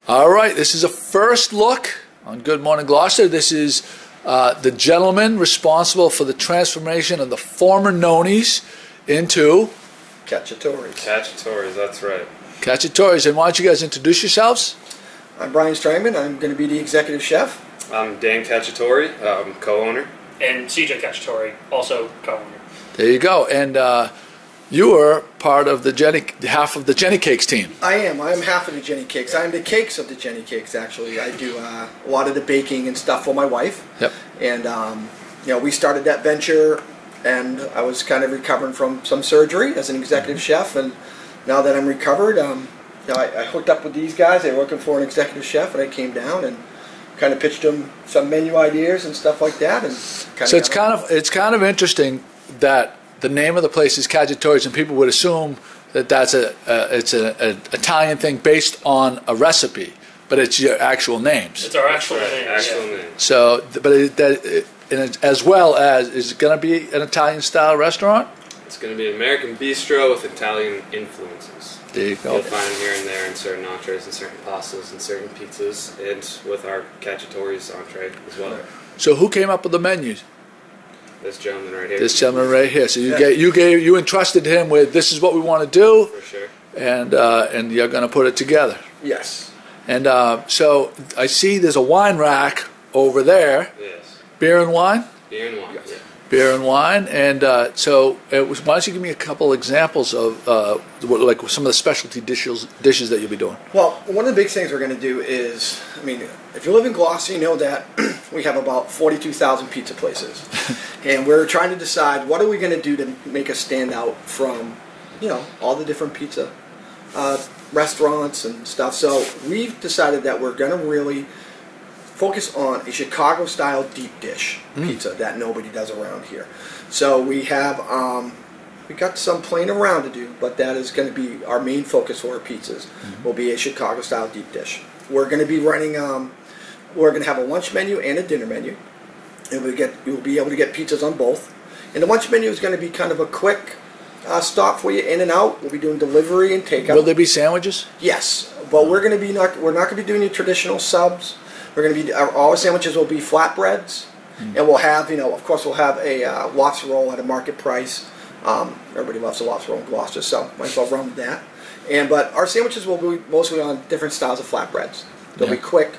All right, this is a first look on Good Morning Gloucester. This is the gentleman responsible for the transformation of the former Nonnies into Cacciatores. Cacciatores, that's right. Cacciatores. And why don't you guys introduce yourselves? I'm Brian Strangman. I'm going to be the executive chef. I'm Dan Cacciatore, co-owner. And CJ Cacciatore, also co-owner. There you go. And you are part of the half of the Jenny Cakes team. I am. I am half of the Jenny Cakes. I am the cakes of the Jenny Cakes, actually. I do a lot of the baking and stuff for my wife. Yep. And, we started that venture, and I was kind of recovering from some surgery as an executive chef. And now that I'm recovered, I hooked up with these guys. They were looking for an executive chef, and I came down and kind of pitched them some menu ideas and stuff like that. And so it's kind of interesting that the name of the place is Cacciatore, and people would assume that it's an Italian thing based on a recipe, but it's your actual names. It's our actual Right, name. actual name. So, as well as, is it going to be an Italian-style restaurant? It's going to be an American bistro with Italian influences. There you go. You'll find them here and there in certain entrees and certain pastas and certain pizzas, and with our Cacciatore's entree as well. So who came up with the menus? This gentleman right here. This gentleman right here. So you entrusted him with, this is what we want to do, For sure. and you're going to put it together. Yes. And so I see there's a wine rack over there. Yes. Beer and wine. Beer and wine. Yes. Yeah. Beer and wine, and so why don't you give me a couple examples of like some of the specialty dishes that you'll be doing? Well, one of the big things we're going to do is, if you live in Gloucester, you know that we have about 42,000 pizza places. And we're trying to decide what are we going to do to make us stand out from, all the different pizza restaurants and stuff. So we've decided that we're going to really focus on a Chicago-style deep dish pizza that nobody does around here. So we have we got some playing around to do, but that is going to be our main focus for our pizzas. Will be a Chicago-style deep dish. We're going to be running. We're going to have a lunch menu and a dinner menu, and we'll be able to get pizzas on both. And the lunch menu is going to be kind of a quick stop for you in and out. We'll be doing delivery and takeout. Will there be sandwiches? Yes, but we're not going to be doing your traditional subs. We're going to be all our sandwiches will be flatbreads, and we'll have of course we'll have a lobster roll at a market price. Everybody loves a lobster roll in Gloucester, so might as well run with that. But our sandwiches will be mostly on different styles of flatbreads. They'll be quick,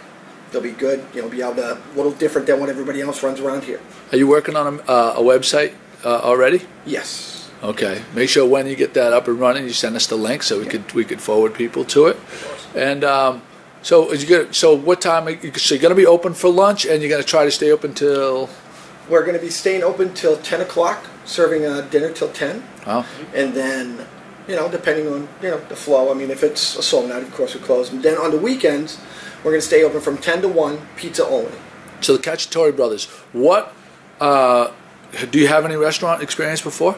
they'll be good. Be able to a little different than what everybody else runs around here. Are you working on a website already? Yes. Okay. Make sure when you get that up and running, you send us the link so we could forward people to it. And so what time? So you're going to be open for lunch, and you're going to try to stay open till? We're going to be staying open till 10 o'clock, serving dinner till 10. Wow. And then, depending on the flow. If it's a slow night, of course we close. And then on the weekends, we're going to stay open from 10 to 1, pizza only. So the Cacciatore brothers, what? Do you have any restaurant experience before?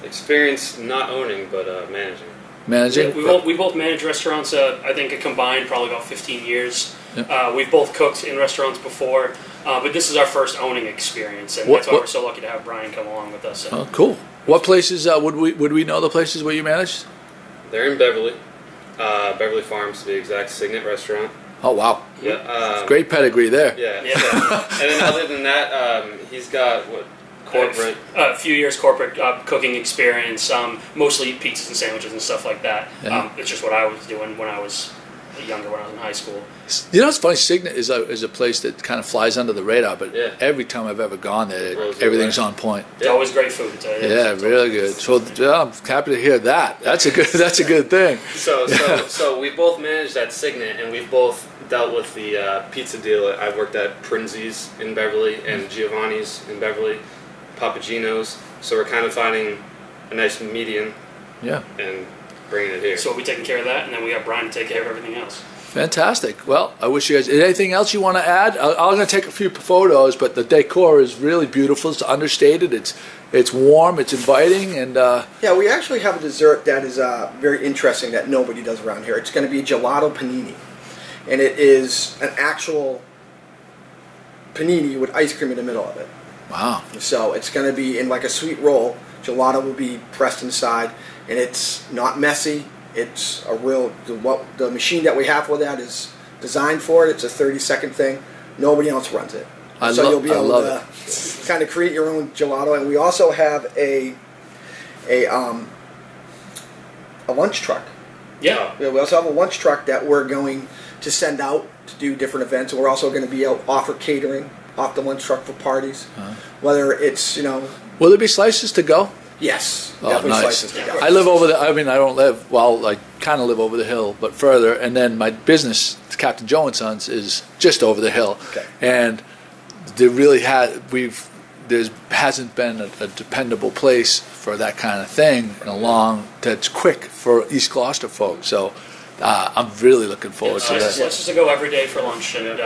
Experience not owning, but managing. Managing? We both manage restaurants, I think a combined probably about 15 years. Yeah. We've both cooked in restaurants before, but this is our first owning experience, and that's why we're so lucky to have Brian come along with us. Oh, cool. What places, would we know the places where you managed? They're in Beverly. Beverly Farms, to be exact, Signet Restaurant. Oh, wow. Yeah. Great pedigree there. Yeah. And then other than that, he's got, corporate? A few years corporate cooking experience, mostly pizzas and sandwiches and stuff like that. Yeah. It's just what I was doing when I was younger, when I was in high school. It's funny, Signet is a place that kind of flies under the radar, but every time I've ever gone there, everything's on point. It's always great food. It's really good. So I'm happy to hear that. That's a good thing. So we both managed at Signet, and we've both dealt with the pizza deal. I've worked at Prinzi's in Beverly and Giovanni's in Beverly, Papagino's. So we're kind of finding a nice median. Yeah. And bringing it here. So we'll be taking care of that, and then we have Brian to take care of everything else. Fantastic. Well, I wish you guys. Anything else you want to add? I'm going to take a few photos, but the decor is really beautiful. It's understated. It's warm. It's inviting, and yeah, we actually have a dessert that is very interesting that nobody does around here. It's going to be a gelato panini, and it is an actual panini with ice cream in the middle of it. Wow. So it's going to be in like a sweet roll. Gelato will be pressed inside, and it's not messy. It's a real, the machine that we have for that is designed for it. It's a 30-second thing. Nobody else runs it. So you'll be able to kind of create your own gelato. And we also have a lunch truck. Yeah. We also have a lunch truck that we're going to send out to do different events. And we're also going to be able to offer catering off the lunch truck for parties. Whether it's, Will there be slices to go? Yes. Oh, definitely nice. slices to go. I live over the. I mean, I don't live. Well, I kind of live over the hill, but further. And then my business, Captain Joe and Sons, is just over the hill. Okay. And there really hasn't been a dependable place for that kind of thing in a long. That's quick for East Gloucester folks. So I'm really looking forward to that. Let's just go every day for lunch and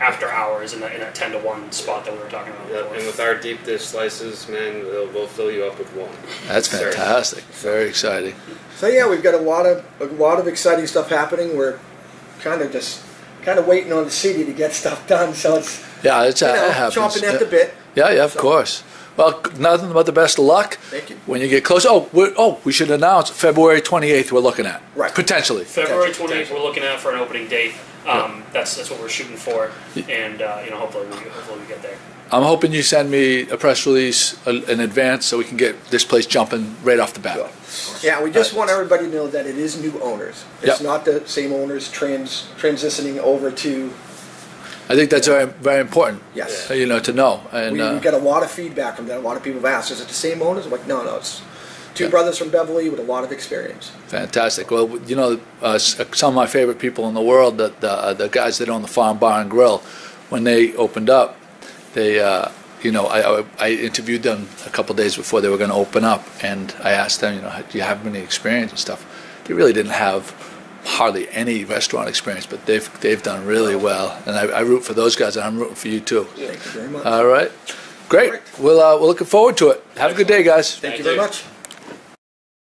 after hours in that 10 to 1 spot that we were talking about before. And with our deep dish slices, man, we'll fill you up with one. That's fantastic. Very exciting. So yeah, we've got a lot of exciting stuff happening. We're kind of waiting on the city to get stuff done. So it's it happens. chomping at the bit. Yeah, of course. Well, nothing but the best of luck. Thank you. When you get close. We should announce February 28th. We're looking at potentially. February 28th. We're looking at for an opening date. That's what we're shooting for, and hopefully we get there. I'm hoping you send me a press release in advance so we can get this place jumping right off the bat. Sure. Yeah, we just want everybody to know that it is new owners. It's not the same owners transitioning over to. I think that's very, very important. Yes. To know. And we've got a lot of feedback from that. A lot of people have asked, "Is it the same owners?" I'm like, no, it's two brothers from Beverly with a lot of experience. Fantastic. Well, some of my favorite people in the world, the guys that own the Farm Bar and Grill, when they opened up, they, I interviewed them a couple days before they were going to open up, and I asked them, do you have any experience and stuff? They really didn't have hardly any restaurant experience, but they've done really well, and I root for those guys, and I'm rooting for you too. Thank you very much. All right. Great. We're looking forward to it. Have a good day, guys. Thank you very much.